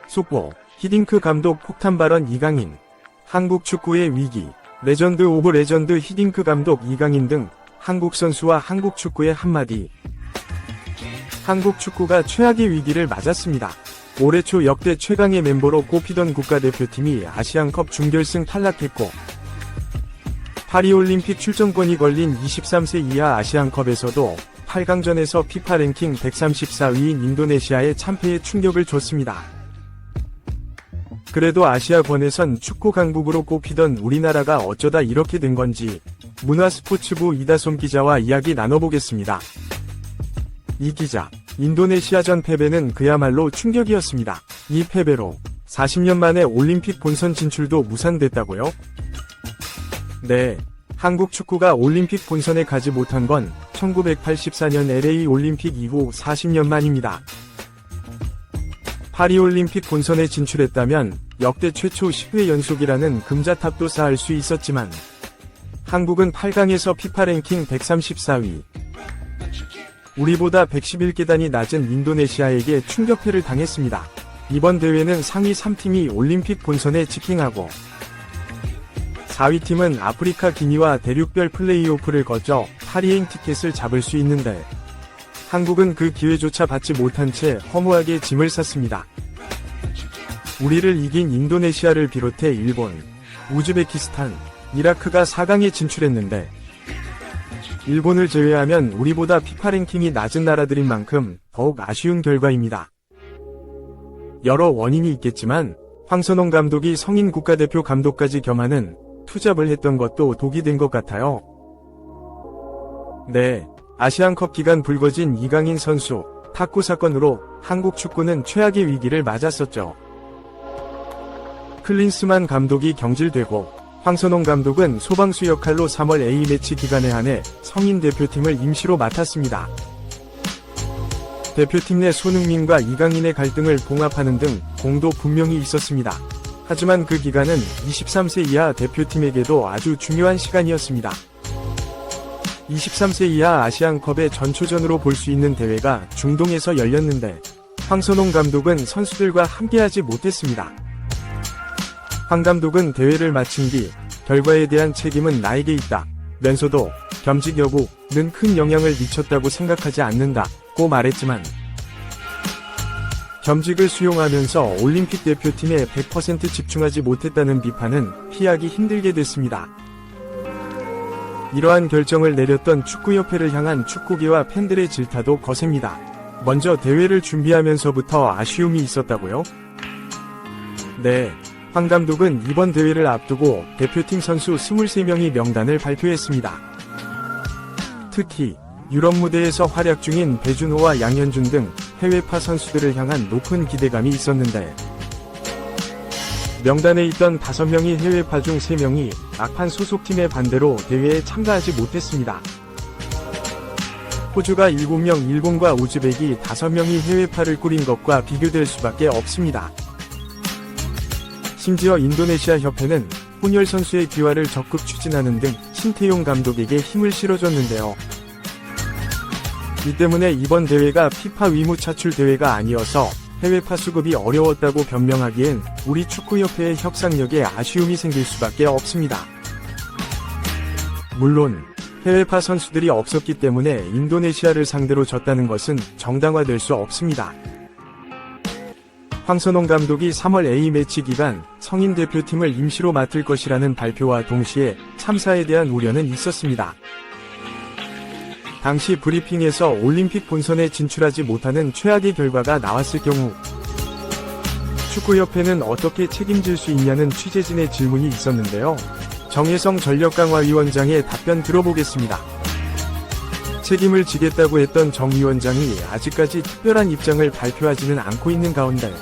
속보, 히딩크 감독 폭탄 발언 이강인. 한국 축구의 위기. 레전드 오브 레전드 히딩크 감독 이강인 등 한국 선수와 한국 축구의 한마디. 한국 축구가 최악의 위기를 맞았습니다. 올해 초 역대 최강의 멤버로 꼽히던 국가대표팀이 아시안컵 준결승 탈락했고, 파리올림픽 출전권이 걸린 23세 이하 아시안컵에서도 8강전에서 피파 랭킹 134위인 인도네시아에 참패의 충격을 줬습니다. 그래도 아시아권에선 축구 강국으로 꼽히던 우리나라가 어쩌다 이렇게 된 건지 문화스포츠부 이다솜 기자와 이야기 나눠보겠습니다. 이 기자, 인도네시아전 패배는 그야말로 충격이었습니다. 이 패배로 40년 만에 올림픽 본선 진출도 무산됐다고요? 네, 한국 축구가 올림픽 본선에 가지 못한 건 1984년 LA 올림픽 이후 40년 만입니다. 파리올림픽 본선에 진출했다면 역대 최초 10회 연속이라는 금자탑도 쌓을 수 있었지만, 한국은 8강에서 피파 랭킹 134위, 우리보다 111계단이 낮은 인도네시아에게 충격패를 당했습니다. 이번 대회는 상위 3팀이 올림픽 본선에 직행하고, 4위 팀은 아프리카 기니와 대륙별 플레이오프를 거쳐 파리행 티켓을 잡을 수 있는데, 한국은 그 기회조차 받지 못한 채 허무하게 짐을 쌌습니다. 우리를 이긴 인도네시아를 비롯해 일본, 우즈베키스탄, 이라크가 4강에 진출했는데, 일본을 제외하면 우리보다 피파 랭킹이 낮은 나라들인 만큼 더욱 아쉬운 결과입니다. 여러 원인이 있겠지만 황선홍 감독이 성인 국가대표 감독까지 겸하는 투잡을 했던 것도 독이 된 것 같아요. 네, 아시안컵 기간 불거진 이강인 선수 탁구 사건으로 한국 축구는 최악의 위기를 맞았었죠. 클린스만 감독이 경질되고 황선홍 감독은 소방수 역할로 3월 A매치 기간에 한해 성인 대표팀을 임시로 맡았습니다. 대표팀 내 손흥민과 이강인의 갈등을 봉합하는 등 공도 분명히 있었습니다. 하지만 그 기간은 23세 이하 대표팀에게도 아주 중요한 시간이었습니다. 23세 이하 아시안컵의 전초전으로 볼 수 있는 대회가 중동에서 열렸는데, 황선홍 감독은 선수들과 함께하지 못했습니다. 황 감독은 대회를 마친 뒤 결과에 대한 책임은 나에게 있다 면서도 겸직 여부는 큰 영향을 미쳤다고 생각하지 않는다고 말했지만, 겸직을 수용하면서 올림픽 대표팀에 100% 집중하지 못했다는 비판은 피하기 힘들게 됐습니다. 이러한 결정을 내렸던 축구협회를 향한 축구계와 팬들의 질타도 거셉니다. 먼저 대회를 준비하면서부터 아쉬움이 있었다고요? 네, 황 감독은 이번 대회를 앞두고 대표팀 선수 23명이 명단을 발표했습니다. 특히 유럽 무대에서 활약 중인 배준호와 양현준 등 해외파 선수들을 향한 높은 기대감이 있었는데, 명단에 있던 5명이 해외파 중 3명이 막판 소속팀의 반대로 대회에 참가하지 못했습니다. 호주가 7명, 일본과 우즈벡이 5명이 해외파를 꾸린 것과 비교될 수밖에 없습니다. 심지어 인도네시아 협회는 혼혈 선수의 귀화를 적극 추진하는 등 신태용 감독에게 힘을 실어줬는데요. 이 때문에 이번 대회가 피파 위무 차출 대회가 아니어서 해외파 수급이 어려웠다고 변명하기엔 우리 축구협회의 협상력에 아쉬움이 생길 수밖에 없습니다. 물론 해외파 선수들이 없었기 때문에 인도네시아를 상대로 졌다는 것은 정당화될 수 없습니다. 황선홍 감독이 3월 A매치 기간 성인 대표팀을 임시로 맡을 것이라는 발표와 동시에 참사에 대한 우려는 있었습니다. 당시 브리핑에서 올림픽 본선에 진출하지 못하는 최악의 결과가 나왔을 경우 축구협회는 어떻게 책임질 수 있냐는 취재진의 질문이 있었는데요. 정혜성 전력강화위원장의 답변 들어보겠습니다. 책임을 지겠다고 했던 정 위원장이 아직까지 특별한 입장을 발표하지는 않고 있는 가운데,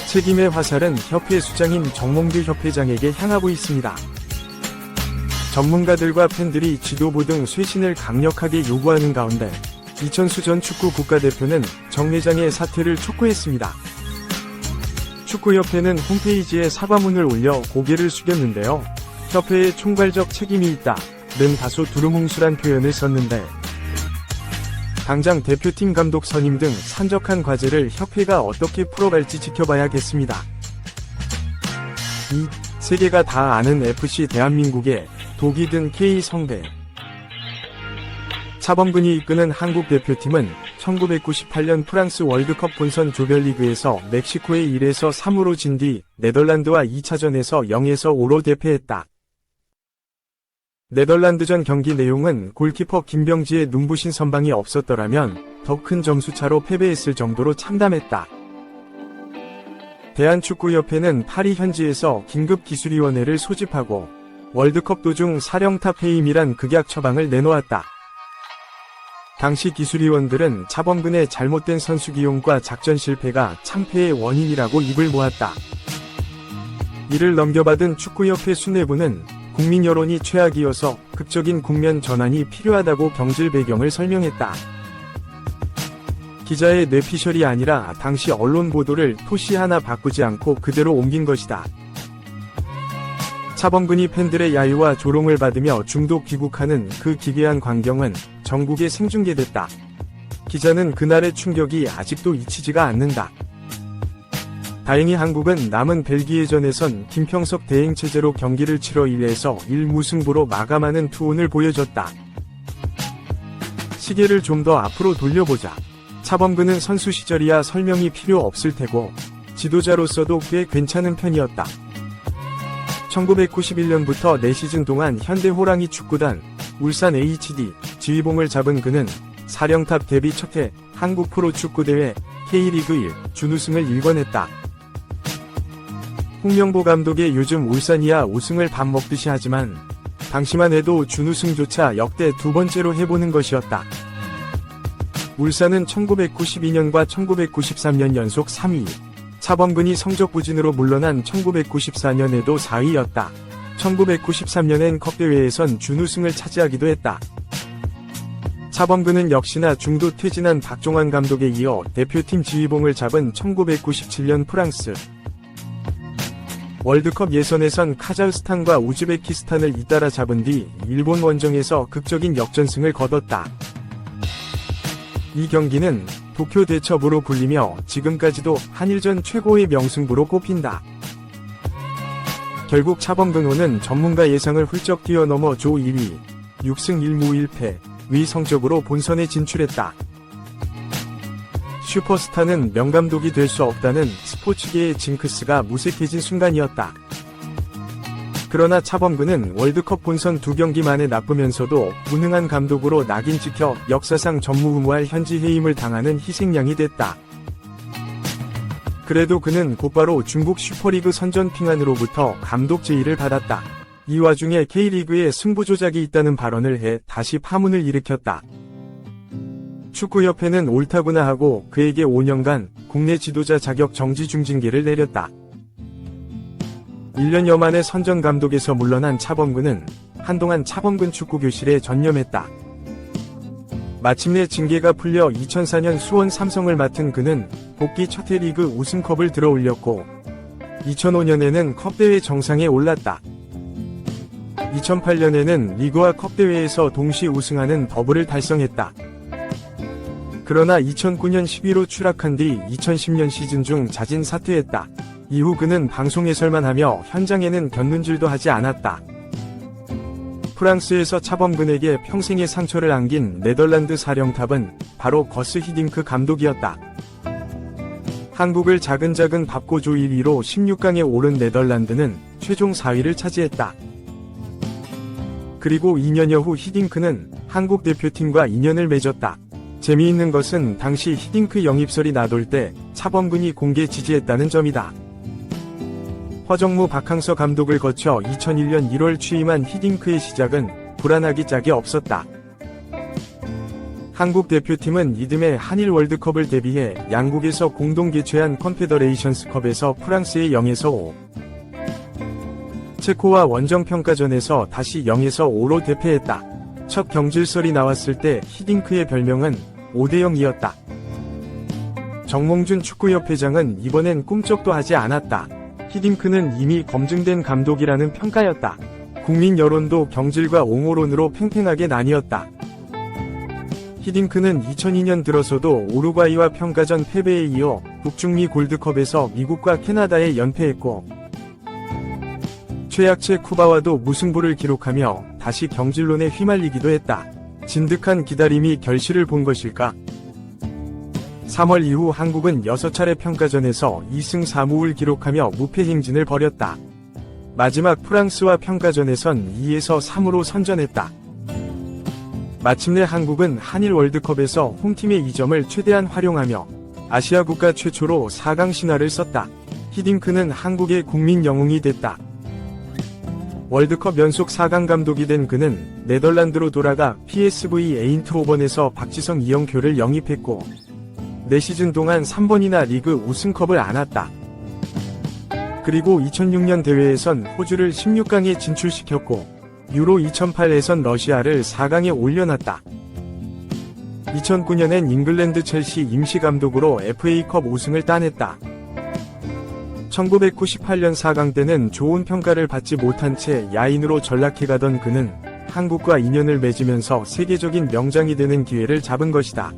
책임의 화살은 협회 수장인 정몽규 협회장에게 향하고 있습니다. 전문가들과 팬들이 지도부 등 쇄신을 강력하게 요구하는 가운데 이천수 전 축구 국가대표는 정 회장의 사퇴를 촉구했습니다. 축구협회는 홈페이지에 사과문을 올려 고개를 숙였는데요. 협회에 총괄적 책임이 있다 다소 두루뭉술한 표현을 썼는데, 당장 대표팀 감독 선임 등 산적한 과제를 협회가 어떻게 풀어갈지 지켜봐야겠습니다. 2. 세계가 다 아는 FC 대한민국의 독이 든 K성대. 차범근이 이끄는 한국 대표팀은 1998년 프랑스 월드컵 본선 조별리그에서 멕시코에 1에서 3으로 진 뒤 네덜란드와 2차전에서 0에서 5로 대패했다. 네덜란드전 경기 내용은 골키퍼 김병지의 눈부신 선방이 없었더라면 더 큰 점수차로 패배했을 정도로 참담했다. 대한축구협회는 파리 현지에서 긴급기술위원회를 소집하고 월드컵 도중 사령탑 해임이란 극약 처방을 내놓았다. 당시 기술위원들은 차범근의 잘못된 선수 기용과 작전 실패가 참패의 원인이라고 입을 모았다. 이를 넘겨받은 축구협회 수뇌부는 국민 여론이 최악이어서 극적인 국면 전환이 필요하다고 경질 배경을 설명했다. 기자의 뇌피셜이 아니라 당시 언론 보도를 토시 하나 바꾸지 않고 그대로 옮긴 것이다. 차범근이 팬들의 야유와 조롱을 받으며 중도 귀국하는 그 기괴한 광경은 전국에 생중계됐다. 기자는 그날의 충격이 아직도 잊히지가 않는다. 다행히 한국은 남은 벨기에전에선 김평석 대행체제로 경기를 치러 1에서 1무승부로 마감하는 투혼을 보여줬다. 시계를 좀 더 앞으로 돌려보자. 차범근은 선수 시절이야 설명이 필요 없을 테고 지도자로서도 꽤 괜찮은 편이었다. 1991년부터 4시즌 동안 현대 호랑이 축구단, 울산 HD, 지휘봉을 잡은 그는 사령탑 데뷔 첫해 한국 프로축구대회 K리그 1 준우승을 일궈냈다. 홍명보 감독의 요즘 울산이야 우승을 밥 먹듯이 하지만 당시만 해도 준우승조차 역대 두 번째로 해보는 것이었다. 울산은 1992년과 1993년 연속 3위, 차범근이 성적 부진으로 물러난 1994년에도 4위였다. 1993년엔 컵대회에선 준우승을 차지하기도 했다. 차범근은 역시나 중도 퇴진한 박종환 감독에 이어 대표팀 지휘봉을 잡은 1997년 프랑스 월드컵 예선에선 카자흐스탄과 우즈베키스탄을 잇따라 잡은 뒤 일본 원정에서 극적인 역전승을 거뒀다. 이 경기는 도쿄 대첩으로 불리며 지금까지도 한일전 최고의 명승부로 꼽힌다. 결국 차범근호는 전문가 예상을 훌쩍 뛰어넘어 조 1위, 6승 1무 1패, 위 성적으로 본선에 진출했다. 슈퍼스타는 명감독이 될 수 없다는 스포츠계의 징크스가 무색해진 순간이었다. 그러나 차범근은 월드컵 본선 2경기 만에 나쁘면서도 무능한 감독으로 낙인 찍혀 역사상 전무후무할 현지 해임을 당하는 희생양이 됐다. 그래도 그는 곧바로 중국 슈퍼리그 선전 핑안으로부터 감독 제의를 받았다. 이 와중에 K리그에 승부 조작이 있다는 발언을 해 다시 파문을 일으켰다. 축구협회는 옳다구나 하고 그에게 5년간 국내 지도자 자격 정지 중징계를 내렸다. 1년여 만에 선전 감독에서 물러난 차범근은 한동안 차범근 축구교실에 전념했다. 마침내 징계가 풀려 2004년 수원 삼성을 맡은 그는 복귀 첫해 리그 우승컵을 들어올렸고 2005년에는 컵대회 정상에 올랐다. 2008년에는 리그와 컵대회에서 동시 우승하는 더블을 달성했다. 그러나 2009년 10위로 추락한 뒤 2010년 시즌 중 자진 사퇴했다. 이후 그는 방송 해설만 하며 현장에는 곁눈질도 하지 않았다. 프랑스에서 차범근에게 평생의 상처를 안긴 네덜란드 사령탑은 바로 거스 히딩크 감독이었다. 한국을 자근자근 밟고 조 1위로 16강에 오른 네덜란드는 최종 4위를 차지했다. 그리고 2년여 후 히딩크는 한국 대표팀과 인연을 맺었다. 재미있는 것은 당시 히딩크 영입설이 나돌 때 차범근이 공개 지지했다는 점이다. 허정무 박항서 감독을 거쳐 2001년 1월 취임한 히딩크의 시작은 불안하기 짝이 없었다. 한국 대표팀은 이듬해 한일 월드컵을 대비해 양국에서 공동 개최한 컨페더레이션스컵에서 프랑스의 0에서 5, 체코와 원정평가전에서 다시 0에서 5로 대패했다. 첫 경질설이 나왔을 때 히딩크의 별명은 5대0이었다. 정몽준 축구협회장은 이번엔 꿈쩍도 하지 않았다. 히딩크는 이미 검증된 감독이라는 평가였다. 국민 여론도 경질과 옹호론으로 팽팽하게 나뉘었다. 히딩크는 2002년 들어서도 우루과이와 평가전 패배에 이어 북중미 골드컵에서 미국과 캐나다에 연패했고, 최약체 쿠바와도 무승부를 기록하며 다시 경질론에 휘말리기도 했다. 진득한 기다림이 결실을 본 것일까? 3월 이후 한국은 6차례 평가전에서 2승 4무를 기록하며 무패 행진을 벌였다. 마지막 프랑스와 평가전에선 2에서 3으로 선전했다. 마침내 한국은 한일 월드컵에서 홈팀의 이점을 최대한 활용하며 아시아 국가 최초로 4강 신화를 썼다. 히딩크는 한국의 국민 영웅이 됐다. 월드컵 연속 4강 감독이 된 그는 네덜란드로 돌아가 PSV 에인트호번에서 박지성 이영표를 영입했고 4시즌 동안 3번이나 리그 우승컵을 안았다. 그리고 2006년 대회에선 호주를 16강에 진출시켰고 유로 2008에선 러시아를 4강에 올려놨다. 2009년엔 잉글랜드 첼시 임시감독으로 FA컵 우승을 따냈다. 1998년 4강 때는 좋은 평가를 받지 못한 채 야인으로 전락해가던 그는 한국과 인연을 맺으면서 세계적인 명장이 되는 기회를 잡은 것이다.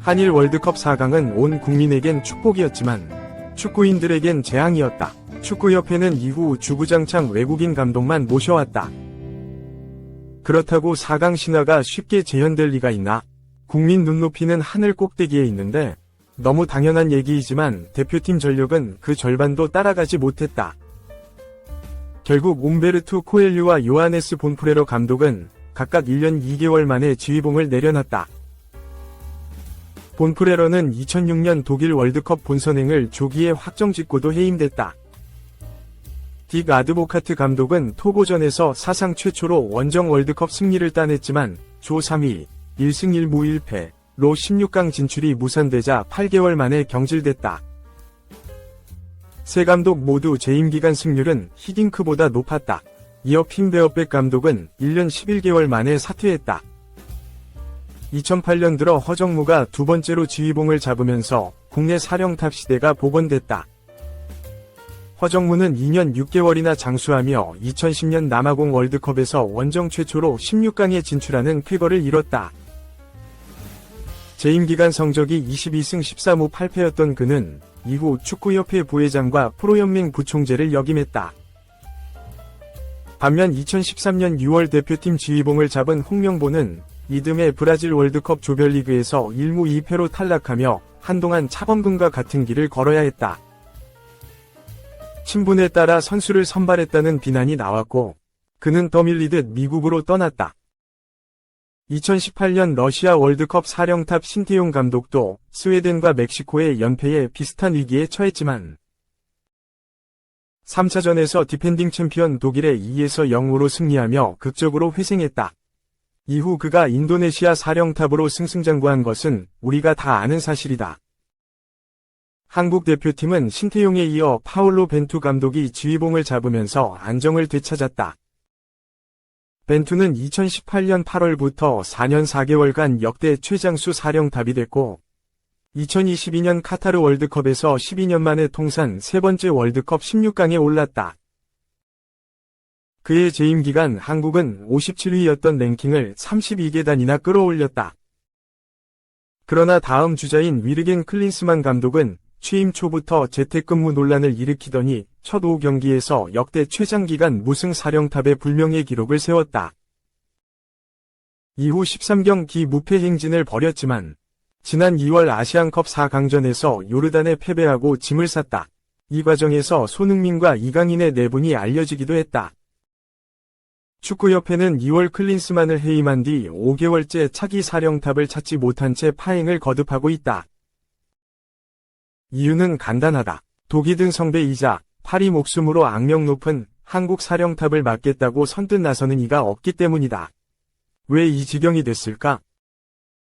한일 월드컵 4강은 온 국민에겐 축복이었지만 축구인들에겐 재앙이었다. 축구협회는 이후 주구장창 외국인 감독만 모셔왔다. 그렇다고 4강 신화가 쉽게 재현될 리가 있나? 국민 눈높이는 하늘 꼭대기에 있는데 너무 당연한 얘기이지만 대표팀 전력은 그 절반도 따라가지 못했다. 결국 움베르투 코엘류와 요하네스 본프레러 감독은 각각 1년 2개월 만에 지휘봉을 내려놨다. 본프레러는 2006년 독일 월드컵 본선행을 조기에 확정짓고도 해임됐다. 딕 아드보카트 감독은 토고전에서 사상 최초로 원정 월드컵 승리를 따냈지만 조 3위, 1승 1무 1패로 16강 진출이 무산되자 8개월 만에 경질됐다. 세 감독 모두 재임 기간 승률은 히딩크보다 높았다. 이어 핀베어백 감독은 1년 11개월 만에 사퇴했다. 2008년 들어 허정무가 두 번째로 지휘봉을 잡으면서 국내 사령탑 시대가 복원됐다. 허정무는 2년 6개월이나 장수하며 2010년 남아공 월드컵에서 원정 최초로 16강에 진출하는 쾌거를 이뤘다. 재임기간 성적이 22승 13무 8패였던 그는 이후 축구협회 부회장과 프로연맹 부총재를 역임했다. 반면 2013년 6월 대표팀 지휘봉을 잡은 홍명보는 이듬해 브라질 월드컵 조별리그에서 1무 2패로 탈락하며 한동안 차범근과 같은 길을 걸어야 했다. 친분에 따라 선수를 선발했다는 비난이 나왔고 그는 떠밀리듯 미국으로 떠났다. 2018년 러시아 월드컵 사령탑 신태용 감독도 스웨덴과 멕시코의 연패에 비슷한 위기에 처했지만 3차전에서 디펜딩 챔피언 독일에 2에서 0으로 승리하며 극적으로 회생했다. 이후 그가 인도네시아 사령탑으로 승승장구한 것은 우리가 다 아는 사실이다. 한국 대표팀은 신태용에 이어 파울로 벤투 감독이 지휘봉을 잡으면서 안정을 되찾았다. 벤투는 2018년 8월부터 4년 4개월간 역대 최장수 사령탑이 됐고 2022년 카타르 월드컵에서 12년 만에 통산 세 번째 월드컵 16강에 올랐다. 그의 재임 기간 한국은 57위였던 랭킹을 32계단이나 끌어올렸다. 그러나 다음 주자인 위르겐 클린스만 감독은 취임 초부터 재택근무 논란을 일으키더니 첫 5경기에서 역대 최장기간 무승 사령탑의 불명예 기록을 세웠다. 이후 13경기 무패 행진을 벌였지만 지난 2월 아시안컵 4강전에서 요르단에 패배하고 짐을 쌌다. 이 과정에서 손흥민과 이강인의 내분이 알려지기도 했다. 축구협회는 2월 클린스만을 해임한 뒤 5개월째 차기 사령탑을 찾지 못한 채 파행을 거듭하고 있다. 이유는 간단하다. 독이 든 성배이자 파리 목숨으로 악명 높은 한국 사령탑을 맡겠다고 선뜻 나서는 이가 없기 때문이다. 왜 이 지경이 됐을까?